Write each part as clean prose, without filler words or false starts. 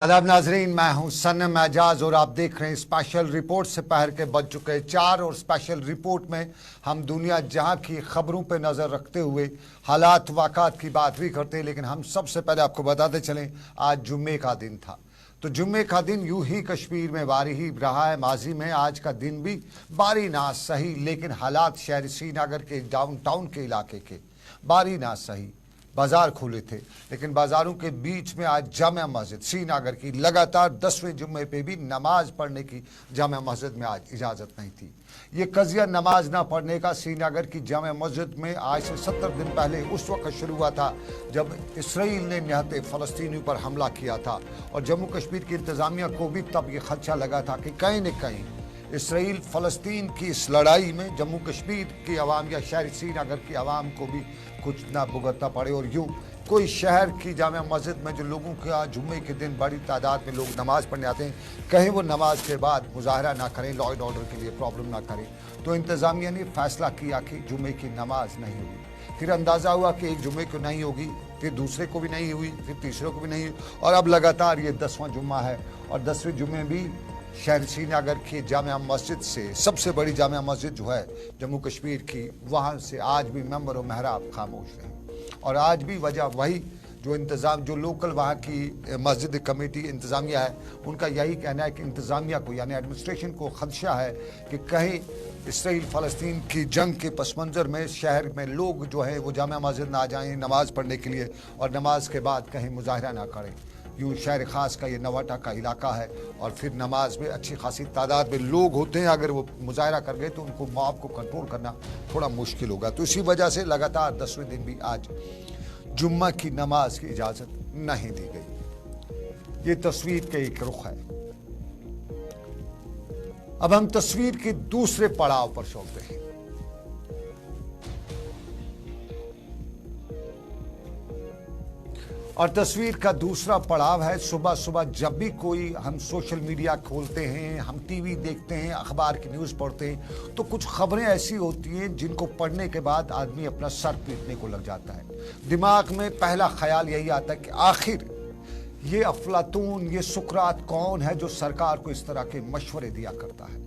आदाब नाजरीन, मैं हूं सनम एजाज और आप देख रहे हैं स्पेशल रिपोर्ट। से पहर के बज चुके 4 और स्पेशल रिपोर्ट में हम दुनिया जहां की खबरों पे नज़र रखते हुए हालात वाक़ात की बात भी करते हैं। लेकिन हम सबसे पहले आपको बताते चलें, आज जुम्मे का दिन था। तो जुम्मे का दिन यूं ही कश्मीर में बारी ही रहा है। माजी में आज का दिन भी बारी ना सही, लेकिन हालात शहर श्रीनगर के डाउनटाउन के इलाके के बारी ना सही। बाजार खुले थे, लेकिन बाजारों के बीच में आज जामिया मस्जिद श्रीनगर की लगातार 10वें जुम्मे पे भी नमाज पढ़ने की जामिया मस्जिद में आज इजाज़त नहीं थी। ये कज़िया नमाज ना पढ़ने का श्रीनगर की जामिया मस्जिद में आज से 70 दिन पहले उस वक्त शुरू हुआ था जब इसराइल ने निहत्ते फ़लस्तीनियों पर हमला किया था। और जम्मू कश्मीर की इंतज़ामिया को भी तब ये खदशा लगा था कि कहीं न कहीं इसराइल फ़लस्तीन की इस लड़ाई में जम्मू कश्मीर की आवाम या शहर श्रीनगर की आवाम को भी कुछ ना भुगतना पड़े। और यूँ कोई शहर की जामिया मस्जिद में जो लोगों का जुम्मे के दिन बड़ी तादाद में लोग नमाज पढ़ने आते हैं, कहीं वो नमाज के बाद मुजाहरा ना करें, लॉ एंड ऑर्डर के लिए प्रॉब्लम ना करें। तो इंतज़ामिया ने फैसला किया कि जुम्मे की नमाज नहीं होगी। फिर अंदाज़ा हुआ कि एक जुम्मे को नहीं होगी, फिर दूसरे को भी नहीं हुई, फिर तीसरे को भी नहीं हुई, और अब लगातार ये 10वां जुम्मा है। और 10वें जुम्मे भी शहर श्रीनगर की जामिया मस्जिद से, सबसे बड़ी जामिया मस्जिद जो है जम्मू कश्मीर की, वहाँ से आज भी मेंबर और महराब खामोश रहे। और आज भी वजह वही जो इंतज़ाम जो लोकल वहाँ की मस्जिद कमेटी इंतज़ामिया है, उनका यही कहना है कि इंतज़ामिया को यानी एडमिनिस्ट्रेशन को खदशा है कि कहीं इसराइल फ़लस्तीन की जंग के पस मंज़र में शहर में लोग जो है वो जामिया मस्जिद ना जाएँ नमाज़ पढ़ने के लिए, और नमाज के बाद कहीं मुजाहरा ना करें। यूँ शहर ख़ास का ये नवाटा का इलाका है, और फिर नमाज में अच्छी खासी तादाद में लोग होते हैं। अगर वो मुजाहरा कर गए तो उनको मॉब को कंट्रोल करना थोड़ा मुश्किल होगा। तो इसी वजह से लगातार 10वें दिन भी आज जुम्मा की नमाज की इजाज़त नहीं दी गई। ये तस्वीर के एक रुख है। अब हम तस्वीर के दूसरे पड़ाव पर चलते हैं। और तस्वीर का दूसरा पड़ाव है, सुबह सुबह जब भी कोई हम सोशल मीडिया खोलते हैं, हम टीवी देखते हैं, अखबार की न्यूज़ पढ़ते हैं, तो कुछ खबरें ऐसी होती हैं जिनको पढ़ने के बाद आदमी अपना सर पीटने को लग जाता है। दिमाग में पहला ख्याल यही आता है कि आखिर ये अफलातून, ये सुकरात कौन है जो सरकार को इस तरह के मशवरे दिया करता है।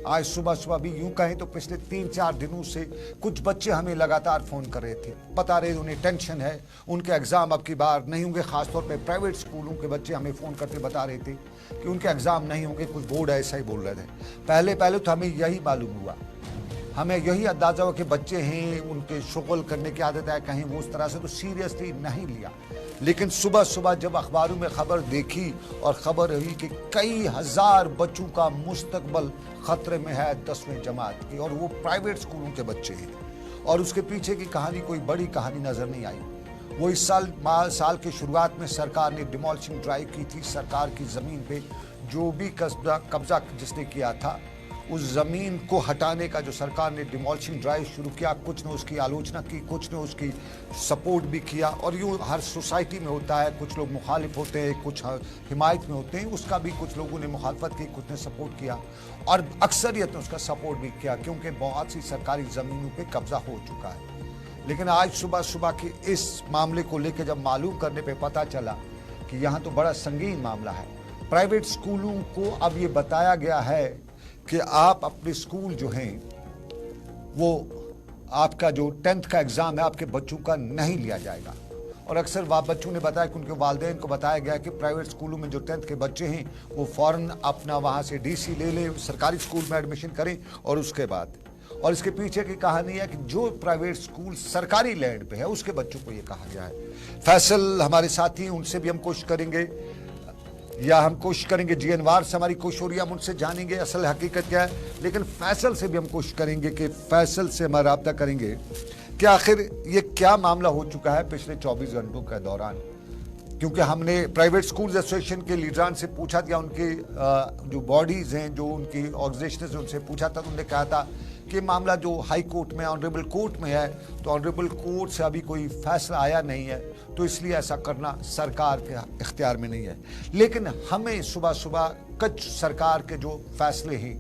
आज सुबह सुबह भी यूं कहें तो पिछले 3-4 दिनों से कुछ बच्चे हमें लगातार फ़ोन कर रहे थे, बता रहे उन्हें टेंशन है, उनके एग्ज़ाम अब की बार नहीं होंगे। ख़ासतौर पे प्राइवेट स्कूलों के बच्चे हमें फ़ोन करके बता रहे थे कि उनके एग्ज़ाम नहीं होंगे, कुछ बोर्ड ऐसा ही बोल रहे थे। पहले पहले तो हमें यही मालूम हुआ, हमें यही अंदाज़ा हुआ कि बच्चे हैं, उनके शुगल करने की आदत है, कहीं वो उस तरह से तो सीरियसली नहीं लिया। लेकिन सुबह सुबह जब अखबारों में खबर देखी और ख़बर हुई कि कई हज़ार बच्चों का मुस्तकबल ख़तरे में है 10वीं जमात की, और वो प्राइवेट स्कूलों के बच्चे हैं, और उसके पीछे की कहानी कोई बड़ी कहानी नज़र नहीं आई। वो इस साल के शुरुआत में सरकार ने डिमोलिशिंग ड्राइव की थी। सरकार की ज़मीन पे जो भी कब्ज़ा जिसने किया था, उस ज़मीन को हटाने का जो सरकार ने डिमोलिशिंग ड्राइव शुरू किया, कुछ ने उसकी आलोचना की, कुछ ने उसकी सपोर्ट भी किया। और यूँ हर सोसाइटी में होता है, कुछ लोग मुखालिफ होते हैं, कुछ हिमायत में होते हैं, उसका भी कुछ लोगों ने मुखालफत की, कुछ ने सपोर्ट किया, और अक्सरियत ने उसका सपोर्ट भी किया, क्योंकि बहुत सी सरकारी ज़मीनों पर कब्ज़ा हो चुका है। लेकिन आज सुबह सुबह के इस मामले को लेकर जब मालूम करने पर पता चला कि यहाँ तो बड़ा संगीन मामला है। प्राइवेट स्कूलों को अब ये बताया गया है कि आप अपने स्कूल जो हैं वो आपका जो 10th का एग्ज़ाम है आपके बच्चों का नहीं लिया जाएगा। और अक्सर बच्चों ने बताया कि उनके वालिदैन को बताया गया कि प्राइवेट स्कूलों में जो 10th के बच्चे हैं वो फ़ौरन अपना वहाँ से डीसी ले लें, सरकारी स्कूल में एडमिशन करें, और उसके बाद, और इसके पीछे की कहानी है कि जो प्राइवेट स्कूल सरकारी लैंड पे है उसके बच्चों को ये कहा गया है। फैसल हमारे साथी हैं, उनसे भी हम कोशिश करेंगे, या हम कोशिश करेंगे, जी अनवार से हमारी कोशिश हो रही है, हम उनसे जानेंगे असल हकीकत क्या है। लेकिन फैसल से भी हम कोशिश करेंगे कि फैसल से हमारा रब्ता करेंगे कि आखिर ये क्या मामला हो चुका है पिछले 24 घंटों के दौरान। क्योंकि हमने प्राइवेट स्कूल एसोसिएशन के लीडरान से पूछा था, उनके जो बॉडीज़ हैं, जो उनकी ऑर्गेनाइजेशन से उनसे पूछा था, तो उन्होंने कहा था कि मामला जो हाई कोर्ट में, ऑनरेबल कोर्ट में है, तो ऑनरेबल कोर्ट से अभी कोई फैसला आया नहीं है, तो इसलिए ऐसा करना सरकार के इख्तियार में नहीं है। लेकिन हमें सुबह सुबह कुछ सरकार के जो फैसले हैं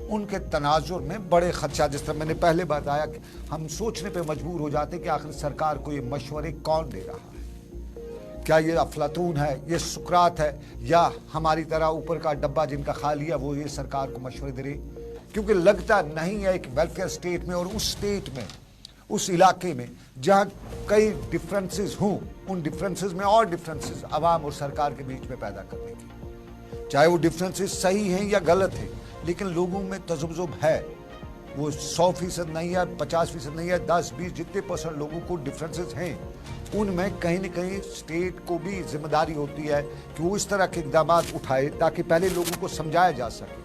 उनके तनाजुर में बड़े खदशा, जिस तरह मैंने पहले बताया कि हम सोचने पे मजबूर हो जाते कि आखिर सरकार को ये मशवरे कौन दे रहा है। क्या ये अफलातून है, ये सुकरात है, या हमारी तरह ऊपर का डब्बा जिनका खा लिया वो ये सरकार को मशवरे दे रहे? क्योंकि लगता नहीं है एक वेलफेयर स्टेट में और उस स्टेट में, उस इलाके में जहाँ कई डिफरेंसेस हों, उन डिफरेंसेस में और डिफरेंसेस आवाम और सरकार के बीच में पैदा करने की, चाहे वो डिफरेंसेस सही हैं या गलत हैं, लेकिन लोगों में तजुब्जुब है। वो 100% नहीं है, 50% नहीं है, 10-20 जितने % लोगों को डिफरेंसेस हैं, उनमें कहीं न कहीं स्टेट को भी जिम्मेदारी होती है कि वो इस तरह के इकदाम उठाए ताकि पहले लोगों को समझाया जा सके।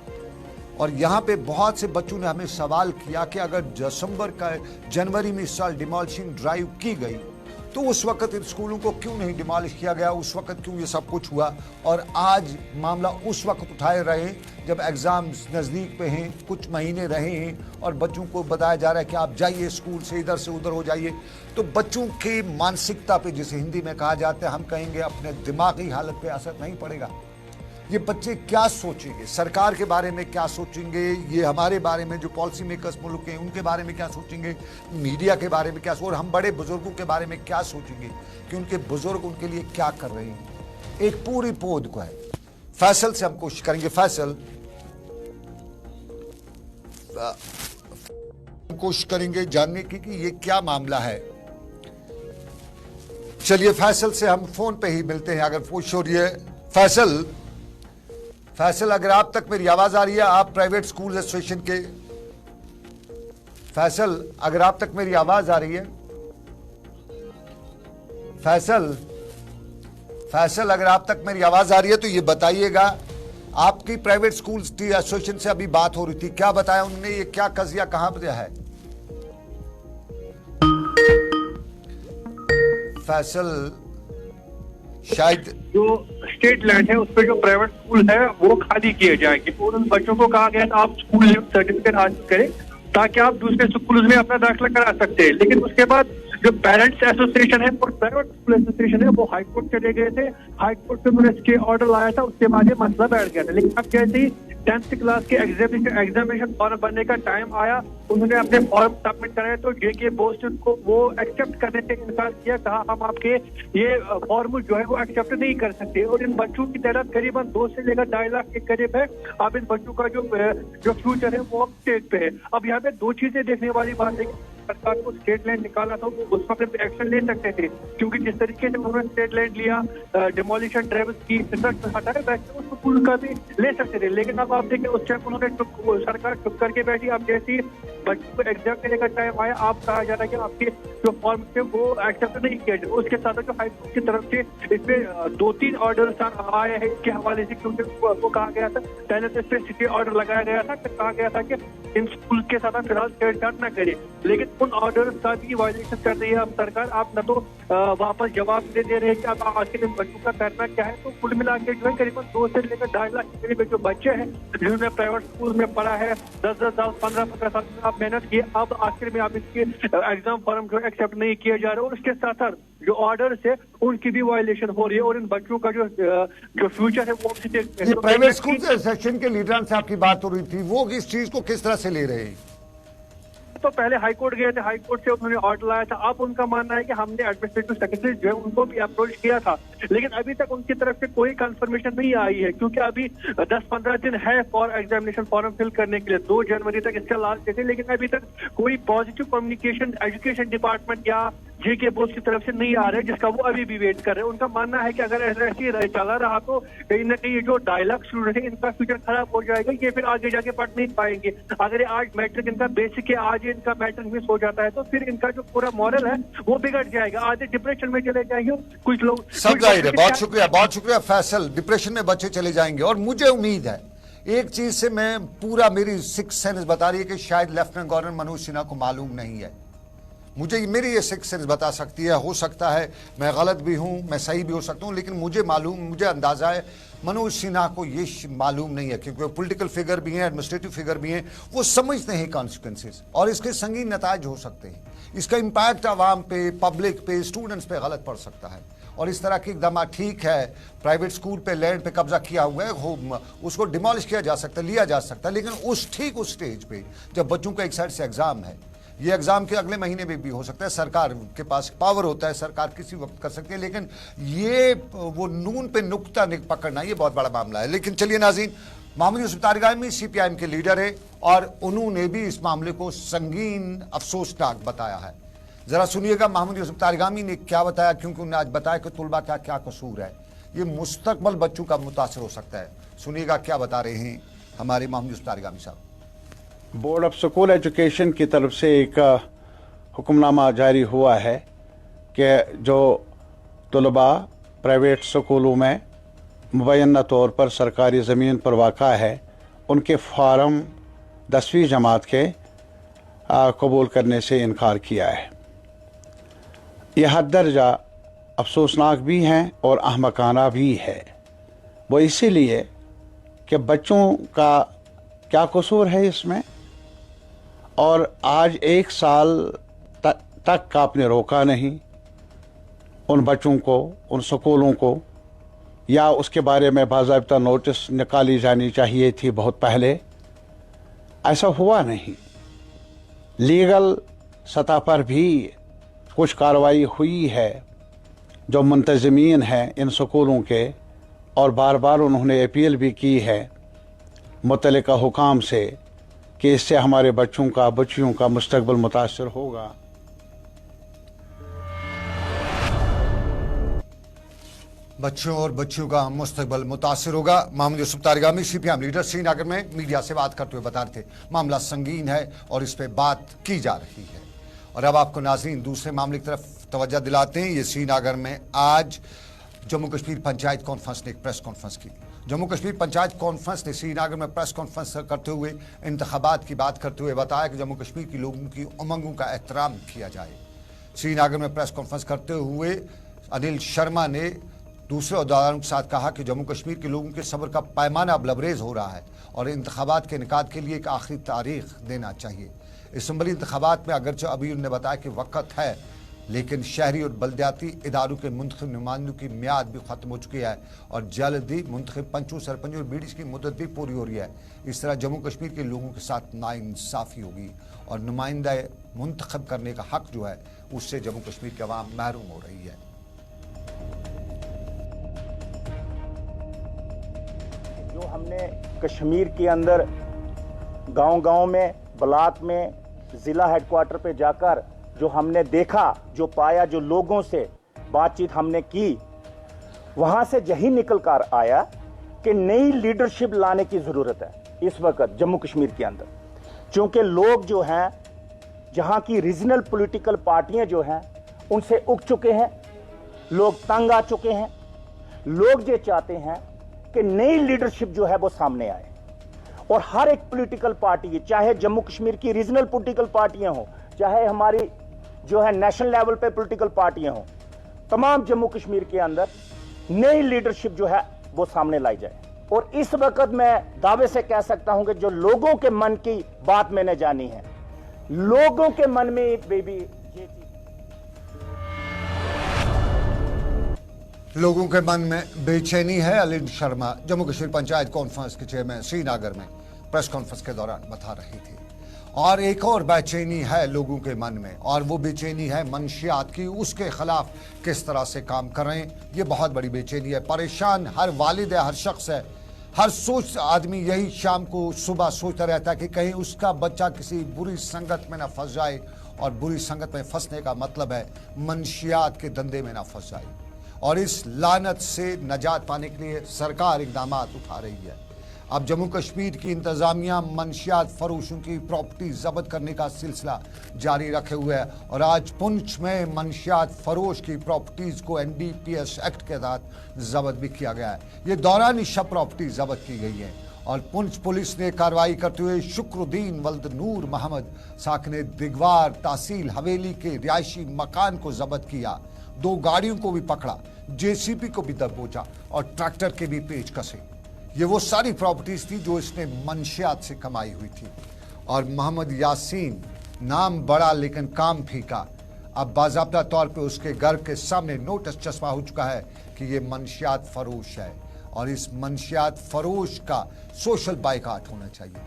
और यहाँ पे बहुत से बच्चों ने हमें सवाल किया कि अगर जनवरी में इस साल डिमोलिशिंग ड्राइव की गई तो उस वक्त इन स्कूलों को क्यों नहीं डिमोलिश किया गया, उस वक्त क्यों ये सब कुछ हुआ, और आज मामला उस वक्त उठाए रहे जब एग्जाम्स नज़दीक पे हैं, कुछ महीने रहे हैं और बच्चों को बताया जा रहा है कि आप जाइए स्कूल से, इधर से उधर हो जाइए। तो बच्चों की मानसिकता पे, जिसे हिंदी में कहा जाता है, हम कहेंगे अपने दिमागी हालत पे असर नहीं पड़ेगा? ये बच्चे क्या सोचेंगे, सरकार के बारे में क्या सोचेंगे, ये हमारे बारे में जो पॉलिसी मेकर्स मुल्क हैं उनके बारे में क्या सोचेंगे, मीडिया के बारे में क्या और हम बड़े बुजुर्गों के बारे में क्या सोचेंगे कि उनके बुजुर्ग उनके लिए क्या कर रहे हैं? एक पूरी पोद को है। फैसल से हम कोशिश करेंगे, फैसल कोशिश करेंगे जानने की कि ये क्या मामला है। चलिए फैसल से हम फोन पे ही मिलते हैं, अगर पूछ हो रही है। फैसल अगर आप तक मेरी आवाज आ रही है, आप प्राइवेट स्कूल एसोसिएशन के, फैसल अगर आप तक मेरी आवाज आ रही है, फैसल अगर आप तक मेरी आवाज आ रही है तो ये बताइएगा, आपकी प्राइवेट स्कूल एसोसिएशन से अभी बात हो रही थी, क्या बताया उन्होंने, ये क्या कजिया कहां पे है? फैसल शायद जो स्टेट लैंड है उस पर जो प्राइवेट स्कूल है वो खाली किए जाएंगे और उन बच्चों को कहा गया था आप स्कूल लिफ्ट सर्टिफिकेट हासिल करें ताकि आप दूसरे स्कूल में अपना दाखिला करा सकते हैं। लेकिन उसके बाद जो पेरेंट्स एसोसिएशन है और प्राइवेट स्कूल एसोसिएशन है वो हाई कोर्ट चले गए थे। हाई कोर्ट से उन्होंने स्टे ऑर्डर लाया था, उसके बाद ये मसला बैठ गया था। लेकिन अब जैसे ही 10th क्लास के एग्जामिनेशन फॉर्म भरने का टाइम आया, उन्होंने अपने फॉर्म सबमिट कराए तो जेके बोस्ट को वो एक्सेप्ट करने से इनकार किया, कहा हम आपके ये फॉर्म जो है वो एक्सेप्ट नहीं कर सकते। और इन बच्चों की तादाद करीबन 2 से लेकर 2.5 लाख के करीब है। अब इन बच्चों का जो फ्यूचर है वो स्टेट पे है। अब यहाँ पे 2 चीजें देखने वाली बात है, सरकार को स्टेट लैंड निकाला था वो उस वक्त एक्शन ले सकते थे, क्योंकि जिस तरीके से उन्होंने स्टेट लैंड लिया, डिमोलिशन ड्राइव की हटाया, वैसे उस स्कूल का भी ले सकते थे। लेकिन अब आप देखिए उस टाइम उन्होंने सरकार चुप करके बैठी। अब जैसे बच्चों को एग्जाम देने का टाइम आया, आप कहा जा रहा है कि आपके जो फॉर्म थे वो एक्सेप्ट नहीं किया जाए। उसके साथ जो हाई कोर्ट की तरफ से इसमें 2-3 ऑर्डर आए हैं इसके हवाले से, क्योंकि वो कहा गया था, पहले तो इस पर सिटी ऑर्डर लगाया गया था, फिर कहा गया था कि इन स्कूल के साथ फिलहाल छेड़छाड़ न करे। लेकिन उन ऑर्डर का भी वायलेशन कर रही है अब सरकार। आप न तो वापस जवाब दे रहे हैं कि अब आखिर इन बच्चों का करना क्या है। तो कुल मिला के जो है करीबन 2 से लेकर 2.5 लाख के करीब जो बच्चे हैं जिन्होंने प्राइवेट स्कूल में पढ़ा है, 10-10 साल 15-15 साल में आप मेहनत की, अब आखिर में आप इसके एग्जाम फॉर्म जो एक्सेप्ट नहीं किए जा रहे और उसके साथ साथ जो ऑर्डर्स है उनकी भी वायलेशन हो रही है और इन बच्चों का जो फ्यूचर है वो प्राइवेट स्कूल सेक्शन के लीडर से आपकी बात हो रही थी, वो इस चीज को किस तरह से ले रहे हैं? तो पहले हाई कोर्ट गए थे, हाई कोर्ट से उन्होंने ऑर्डर लाया था। अब उनका मानना है कि हमने एडमिनिस्ट्रेटिव सेक्रेटरी जो है उनको भी अप्रोच किया था, लेकिन अभी तक उनकी तरफ से कोई कंफर्मेशन नहीं आई है, क्योंकि अभी 10-15 दिन है फॉर एग्जामिनेशन फॉर्म फिल करने के लिए। 2 जनवरी तक इसका लास्ट डेट है, लेकिन अभी तक कोई पॉजिटिव कम्युनिकेशन एजुकेशन डिपार्टमेंट या जेके बोर्ड की तरफ से नहीं आ रहे, जिसका वो अभी भी वेट कर रहे हैं। उनका मानना है कि अगर ऐसे ही चला रहा तो कहीं ना कहीं जो 2.5 लाख स्टूडेंट है इनका फ्यूचर खराब हो जाएगा, ये फिर आगे जाके पढ़ नहीं पाएंगे। अगर आज मैट्रिक इनका बेसिक है, आज इनका मैट्रिक मिस हो जाता है तो फिर इनका जो पूरा मॉरल है वो बिगड़ जाएगा, आधे डिप्रेशन में चले जाएंगे कुछ लोग। सब जाहिर है, बहुत शुक्रिया फैसल। डिप्रेशन में बच्चे चले जाएंगे और मुझे उम्मीद है एक चीज से, मैं पूरा मेरी 6th सेंस बता रही है कि शायद लेफ्टिनेंट गवर्नर मनोज सिन्हा को मालूम नहीं है। मेरी ये 6th सेंस बता सकती है, हो सकता है मैं गलत भी हूं, मैं सही भी हो सकता हूं, लेकिन मुझे अंदाजा है मनोज सिन्हा को ये मालूम नहीं है, क्योंकि वो पॉलिटिकल फिगर भी हैं, एडमिनिस्ट्रेटिव फिगर भी हैं, वो समझते हैं कॉन्सिक्वेंसेस और इसके संगीन नताज हो सकते हैं। इसका इम्पैक्ट आवाम पे, पब्लिक पे, स्टूडेंट्स पे गलत पड़ सकता है। और इस तरह के इकदाम, ठीक है प्राइवेट स्कूल पे लैंड पे कब्जा किया हुआ है, उसको डिमोलिश किया जा सकता है, लिया जा सकता है, लेकिन उस स्टेज पे जब बच्चों का एक साइड से एग्जाम है, ये एग्जाम के अगले महीने में भी हो सकता है। सरकार के पास पावर होता है, सरकार किसी वक्त कर सकती है, लेकिन ये वो नून पे नुक्ता पकड़ना ये बहुत बड़ा मामला है। लेकिन चलिए नाज़रीन, मोहम्मद यूसुफ तारिगामी सीपीआईएम के लीडर है और उन्होंने भी इस मामले को संगीन अफसोसनाक बताया है। जरा सुनिएगा मोहम्मद यूसुफ तारिगामी ने क्या बताया, क्योंकि उन्होंने आज बताया कि तुलबा का क्या कसूर है, ये मुस्तकबल बच्चों का मुतासर हो सकता है। सुनिएगा क्या बता रहे हैं हमारे मोहम्मद यूसुफ तारिगामी साहब। बोर्ड ऑफ स्कूल एजुकेशन की तरफ से एक हुक्मनामा जारी हुआ है कि जो तलबा प्राइवेट स्कूलों में मुबैना तौर पर सरकारी ज़मीन पर वाक़ा है, उनके फार्म 10वीं जमात के कबूल करने से इनकार किया है। यह हद दर्जा अफसोसनाक भी हैं और अहमकाना भी है। वो इसीलिए कि बच्चों का क्या कसूर है इसमें, और आज 1 साल तक आपने रोका नहीं उन बच्चों को, उन स्कूलों को, या उसके बारे में बाज़ाब्ता नोटिस निकाली जानी चाहिए थी बहुत पहले। ऐसा हुआ नहीं। लीगल सतह पर भी कुछ कार्रवाई हुई है जो मुंतज़मीन हैं इन स्कूलों के, और बार बार उन्होंने अपील भी की है मुतल्लिका हुकाम से कि इससे हमारे बच्चियों का मुस्तकबिल मुतासर होगा। बच्चों और बच्चियों का मुस्तकबिल मुतासर होगा। मोहम्मद यूसुफ तारिगामी सीपीआईएम लीडर श्रीनगर में मीडिया से बात करते हुए बता रहे थे मामला संगीन है और इस पर बात की जा रही है। और अब आपको नाज़रीन दूसरे मामले की तरफ तवज्जो दिलाते हैं। ये श्रीनगर में आज जम्मू कश्मीर पंचायत कॉन्फ्रेंस ने एक प्रेस कॉन्फ्रेंस की। जम्मू कश्मीर पंचायत कॉन्फ्रेंस ने श्रीनगर में प्रेस कॉन्फ्रेंस करते हुए इंतखाबात की बात करते हुए बताया कि जम्मू कश्मीर के लोगों की उमंगों का एहतराम किया जाए। श्रीनगर में प्रेस कॉन्फ्रेंस करते हुए अनिल शर्मा ने दूसरे अहदेदारों के साथ कहा कि जम्मू कश्मीर के लोगों के सब्र का पैमाना अब लबरेज हो रहा है और इंतखाबात के इनेकाद के लिए एक आखिरी तारीख देना चाहिए। इसम्बली इंतखाबात में अगरचे अभी उन्होंने बताया कि वक्त है, लेकिन शहरी और बल्दियाती इदारों के मुंतखब नुमाइंदों की मियाद भी ख़त्म हो चुकी है और जल्द ही मुंतखब पंचों, सरपंचों और बीडीसी की मुद्दत भी पूरी हो रही है। इस तरह जम्मू कश्मीर के लोगों के साथ नाइंसाफ़ी होगी और नुमाइंदा मुंतखब करने का हक जो है उससे जम्मू कश्मीर की आवाम महरूम हो रही है। जो हमने कश्मीर के अंदर गांव-गांव में, ब्लॉक में, ज़िला हेडक्वार्टर पे जाकर जो हमने देखा, जो पाया, जो लोगों से बातचीत हमने की, वहां से यही निकल कर आया कि नई लीडरशिप लाने की ज़रूरत है इस वक्त जम्मू कश्मीर के अंदर। क्योंकि लोग जो हैं, जहां की रीजनल पॉलिटिकल पार्टियां जो हैं, उनसे उग चुके हैं, लोग तंग आ चुके हैं। लोग ये चाहते हैं कि नई लीडरशिप जो है वो सामने आए और हर एक पॉलिटिकल पार्टी, चाहे जम्मू कश्मीर की रीजनल पॉलिटिकल पार्टियां हो, चाहे हमारी जो है नेशनल लेवल पे पॉलिटिकल पार्टियां हो, तमाम जम्मू कश्मीर के अंदर नई लीडरशिप जो है वो सामने लाई जाए। और इस वक्त मैं दावे से कह सकता हूं कि जो लोगों के मन की बात मैंने जानी है, लोगों के मन में बेबी ये चीज, लोगों के मन में बेचैनी है। अनिल शर्मा जम्मू कश्मीर पंचायत कॉन्फ्रेंस के चेयरमैन श्रीनगर में प्रेस कॉन्फ्रेंस के दौरान बता रही थी। और एक और बेचैनी है लोगों के मन में, और वो बेचैनी है मंशियात की, उसके खिलाफ किस तरह से काम कर रहे हैं, ये बहुत बड़ी बेचैनी है। परेशान हर वालिद है, हर शख्स है, हर सोच आदमी यही शाम को सुबह सोचता रहता है कि कहीं उसका बच्चा किसी बुरी संगत में ना फंस जाए, और बुरी संगत में फंसने का मतलब है मंशियात के धंधे में ना फंस जाए। और इस लानत से नजात पाने के लिए सरकार इकदाम उठा रही है। अब जम्मू कश्मीर की इंतजामिया मंशियात फरोशों की प्रॉपर्टी जब्त करने का सिलसिला जारी रखे हुए है और आज पुंछ में मंशियात फरोश की प्रॉपर्टीज को NDPS एक्ट के तहत जब्त भी किया गया है। ये दौरानी शब प्रॉपर्टी जब्त की गई है और पुंछ पुलिस ने कार्रवाई करते हुए शुक्रुद्दीन वल्द नूर मोहम्मद साकने दिगवार तहसील हवेली के रिहायशी मकान को जब्त किया, 2 गाड़ियों को भी पकड़ा, JCB को भी दबोचा और ट्रैक्टर के भी पेच कसे। ये वो सारी प्रॉपर्टीज थी जो इसने मंशियात से कमाई हुई थी। और मोहम्मद यासीन नाम बड़ा लेकिन काम फीका, अब बाज़ाब्ता तौर पे उसके घर के सामने नोटिस चस्पा हो चुका है कि ये मंशियात फरोश है और इस मंशियात फरोश का सोशल बाइकाट होना चाहिए।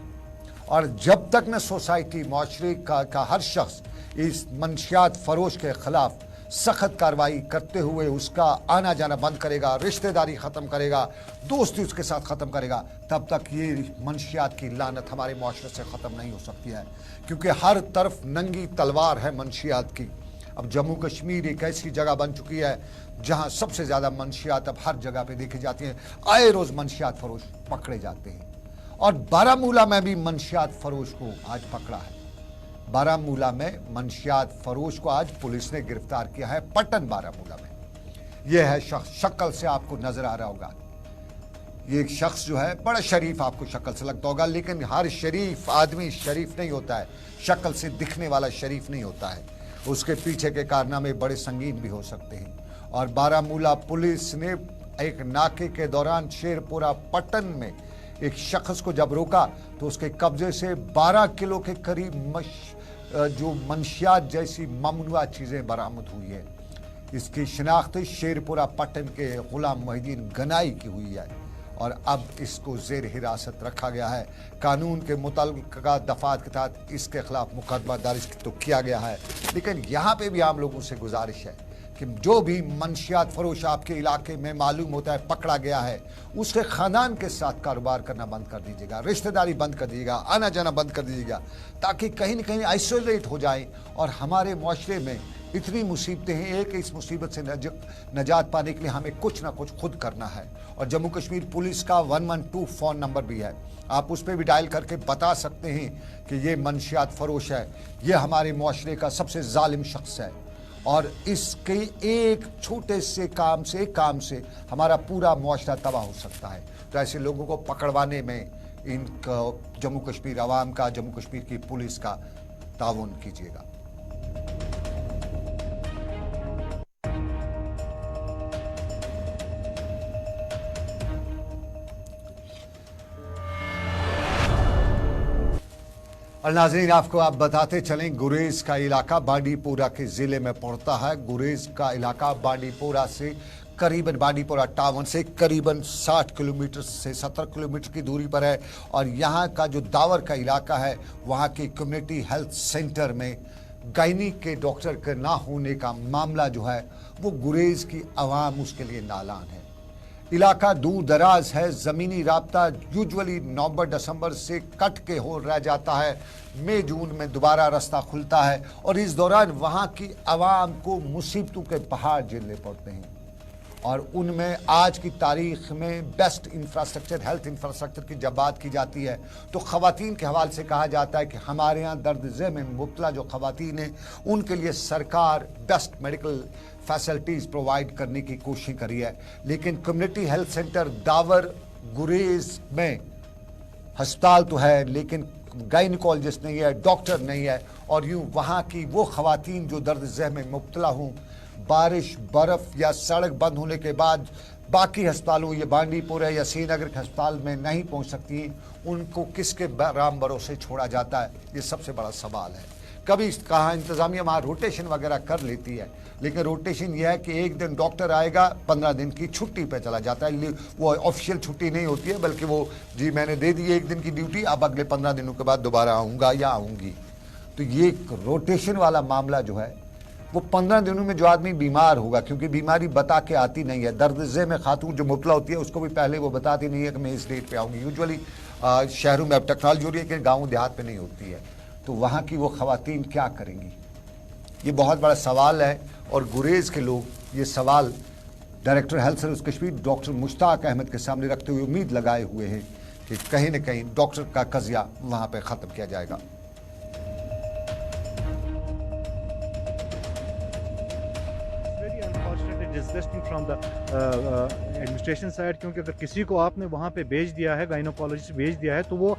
और जब तक न सोसाइटी माशरे का हर शख्स इस मंशियात फरोश के खिलाफ सख्त कार्रवाई करते हुए उसका आना जाना बंद करेगा, रिश्तेदारी ख़त्म करेगा, दोस्ती उसके साथ ख़त्म करेगा, तब तक ये मंशियात की लानत हमारे माशरे से ख़त्म नहीं हो सकती है। क्योंकि हर तरफ नंगी तलवार है मंशियात की। अब जम्मू कश्मीर एक ऐसी जगह बन चुकी है जहां सबसे ज़्यादा मंशियात अब हर जगह पे देखी जाती हैं। आए रोज़ मंशियात फरोश पकड़े जाते हैं और बारामूला में भी मंशियात फरोश को आज पकड़ा है। बारामूला में मंशियात फरोश को आज पुलिस ने गिरफ्तार किया है, पट्टन बारामूला में। यह है शख्स, शक्ल से आपको नजर आ रहा होगा, ये एक शख्स जो है बड़ा शरीफ आपको शक्ल से लगता होगा, लेकिन हर शरीफ आदमी शरीफ नहीं होता है, शक्ल से दिखने वाला शरीफ नहीं होता है, उसके पीछे के कारनामे बड़े संगीन भी हो सकते हैं। और बारामूला पुलिस ने एक नाके के दौरान शेरपुरा पट्टन में एक शख्स को जब रोका तो उसके कब्जे से 12 किलो के करीब जो मंशियात जैसी ममनुआ चीज़ें बरामद हुई है। इसकी शिनाख्त शेरपुरा पट्टन के गुलाम मोहिद्दीन गनाई की हुई है और अब इसको जेर हिरासत रखा गया है। कानून के मुतल्लिका दफात के तहत इसके खिलाफ मुकदमा दर्ज तो किया गया है, लेकिन यहाँ पे भी आम लोगों से गुजारिश है कि जो भी मंशियात फरोश आपके इलाके में मालूम होता है पकड़ा गया है, उसके ख़ानदान के साथ कारोबार करना बंद कर दीजिएगा, रिश्तेदारी बंद कर दीजिएगा, आना जाना बंद कर दीजिएगा, ताकि कहीं न कहीं आइसोलेट हो जाए। और हमारे माशरे में इतनी मुसीबतें हैं, एक इस मुसीबत से नजात पाने के लिए हमें कुछ ना कुछ खुद करना है। और जम्मू कश्मीर पुलिस का 112 फ़ोन नंबर भी है, आप उस पर भी डायल करके बता सकते हैं कि ये मंशियात फरोश है, ये हमारे माशरे का सबसे जालिम शख्स है और इसके एक छोटे से काम से हमारा पूरा मुआशरा तबाह हो सकता है। तो ऐसे लोगों को पकड़वाने में इनका जम्मू कश्मीर अवाम का, जम्मू कश्मीर की पुलिस का ताउन कीजिएगा। और नाज़रीन, आपको आप बताते चलें, गुरेज का इलाका बांडीपोरा के ज़िले में पड़ता है। गुरेज का इलाका बांडीपोरा से करीबन, बांडीपोरा टाउन से करीबन 60 किलोमीटर से 70 किलोमीटर की दूरी पर है। और यहाँ का जो दावर का इलाका है, वहाँ के कम्युनिटी हेल्थ सेंटर में गायनी के डॉक्टर के ना होने का मामला जो है वो गुरेज की आवाम उसके लिए नालान है। इलाका दूर दराज है, ज़मीनी राब्ता यूजुअली नवंबर दिसंबर से कट के हो रह जाता है, मई जून में दोबारा रास्ता खुलता है और इस दौरान वहाँ की आवाम को मुसीबतों के पहाड़ झेलने पड़ते हैं। और उनमें आज की तारीख में बेस्ट इंफ्रास्ट्रक्चर, हेल्थ इंफ्रास्ट्रक्चर की जब बात की जाती है तो ख़वातीन के हवाले से कहा जाता है कि हमारे यहाँ दर्द ज़े में मुब्तला जो ख़वातीन हैं उनके लिए सरकार बेस्ट मेडिकल फैसिलिटीज़ प्रोवाइड करने की कोशिश करी है। लेकिन कम्युनिटी हेल्थ सेंटर दावर गुरेज में अस्पताल तो है लेकिन गायनिकोलॉजिस्ट नहीं है, डॉक्टर नहीं है। और यूँ वहाँ की वो ख़वातीन जो दर्द ज़े में मुब्तला हों, बारिश, बर्फ़ या सड़क बंद होने के बाद बाकी अस्पतालों, ये बांडीपुर है या श्रीनगर के अस्पताल में नहीं पहुंच सकती, उनको किसके राम भरोसे छोड़ा जाता है, ये सबसे बड़ा सवाल है। कभी कहा इंतज़ामिया वहाँ रोटेशन वगैरह कर लेती है, लेकिन रोटेशन यह है कि एक दिन डॉक्टर आएगा, 15 दिन की छुट्टी पे चला जाता है। वो ऑफिशियल छुट्टी नहीं होती है, बल्कि वो जी मैंने दे दी 1 दिन की ड्यूटी, अब अगले 15 दिनों के बाद दोबारा आऊँगा या आऊँगी। तो ये रोटेशन वाला मामला जो है वो 15 दिनों में जो आदमी बीमार होगा, क्योंकि बीमारी बता के आती नहीं है, दर्द ज़े में खातून जो मुब्तला होती है उसको भी पहले वो बताती नहीं है कि मैं इस डेट पे आऊँगी। यूजुअली शहरों में अब टेक्नोलॉजी हो रही है कि गाँव देहात पे नहीं होती है, तो वहाँ की वो ख़वातीन क्या करेंगी, ये बहुत बड़ा सवाल है। और गुरेज के लोग ये सवाल director health service Kashmir doctor Mushtaq Ahmad के सामने रखते हुए उम्मीद लगाए हुए हैं कि कहीं न कहीं डॉक्टर का कज़िया वहाँ पर ख़त्म किया जाएगा। Disgusting from the administration side, क्योंकि अगर किसी को आपने वहाँ पे भेज दिया है, गायनोकोलॉजिस्ट भेज दिया है, तो वो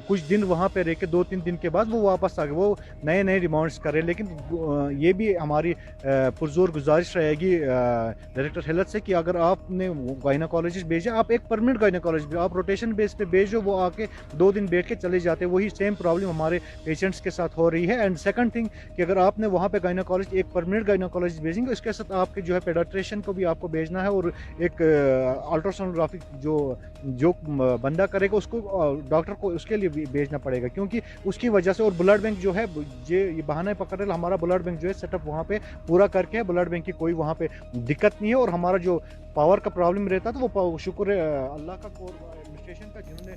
कुछ दिन वहाँ पे रह के 2-3 दिन के बाद वो वापस आ गए, वो नए नए रिमांड्स कर रहे हैं। लेकिन ये भी हमारी पुरजोर गुजारिश रहेगी डायरेक्टर हेल्थ से कि अगर आपने गायनोकोलॉजिस्ट भेजा, आप एक परमानेंट गायनोकोलॉजिस्ट, आप रोटेशन बेस पे भेजो, वो आके 2 दिन बैठ के चले जाते हैं। वही सेम प्रॉब्लम हमारे पेशेंट्स के साथ हो रही है। एंड सेकंड थिंग कि अगर आपने वहाँ पे गायनोकोलॉजिस्ट, एक परमानेंट गायनोकोलॉजिस्ट भेजेंगे, उसके साथ आपके जो है पेडियाट्रिशियन टेक्नीशियन को भी आपको भेजना है और एक अल्ट्रासोनोग्राफी जो बंदा करेगा उसको डॉक्टर को उसके लिए भी भेजना पड़ेगा, क्योंकि उसकी वजह से। और ब्लड बैंक जो है ये बहाना पकड़ रहे, हमारा ब्लड बैंक जो है सेटअप वहाँ पे पूरा करके है, ब्लड बैंक की कोई वहाँ पे दिक्कत नहीं है। और हमारा जो पावर का प्रॉब्लम रहता था वो शुक्र है अल्लाह का और एडमिनिस्ट्रेशन का, जिन्होंने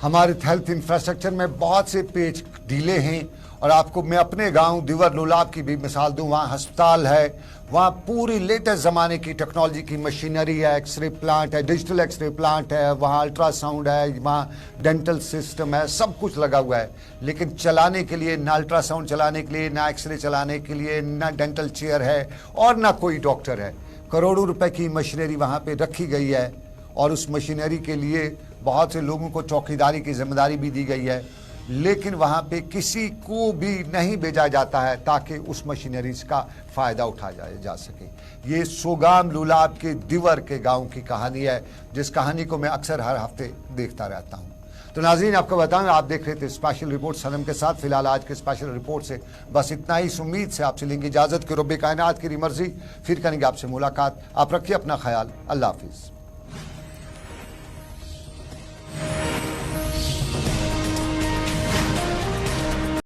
हमारे हेल्थ इंफ्रास्ट्रक्चर में बहुत से पेच ढीले हैं। और आपको मैं अपने गांव दिवर लोलाब की भी मिसाल दूं, वहाँ अस्पताल है, वहाँ पूरी लेटेस्ट ज़माने की टेक्नोलॉजी की मशीनरी है, एक्सरे प्लांट है, डिजिटल एक्सरे प्लांट है, वहाँ अल्ट्रासाउंड है, वहाँ डेंटल सिस्टम है, सब कुछ लगा हुआ है। लेकिन चलाने के लिए ना अल्ट्रासाउंड चलाने के लिए, ना एक्सरे चलाने के लिए, ना डेंटल चेयर है और ना कोई डॉक्टर है। करोड़ों रुपए की मशीनरी वहाँ पे रखी गई है और उस मशीनरी के लिए बहुत से लोगों को चौकीदारी की जिम्मेदारी भी दी गई है, लेकिन वहाँ पे किसी को भी नहीं भेजा जाता है ताकि उस मशीनरी का फ़ायदा उठाया जा सके। ये सोगाम लुलाब के दिवर के गांव की कहानी है, जिस कहानी को मैं अक्सर हर हफ्ते देखता रहता हूँ। तो नाज़रीन, आपको बताऊँ, आप देख रहे थे स्पेशल रिपोर्ट सनम के साथ। फिलहाल आज के स्पेशल रिपोर्ट से बस इतना ही। इस उम्मीद से आपसे लेंगे इजाज़त कि रब्बे कायनात की मर्जी, फिर करेंगे आपसे मुलाकात। आप रखिए अपना ख्याल। अल्लाह हाफिज़।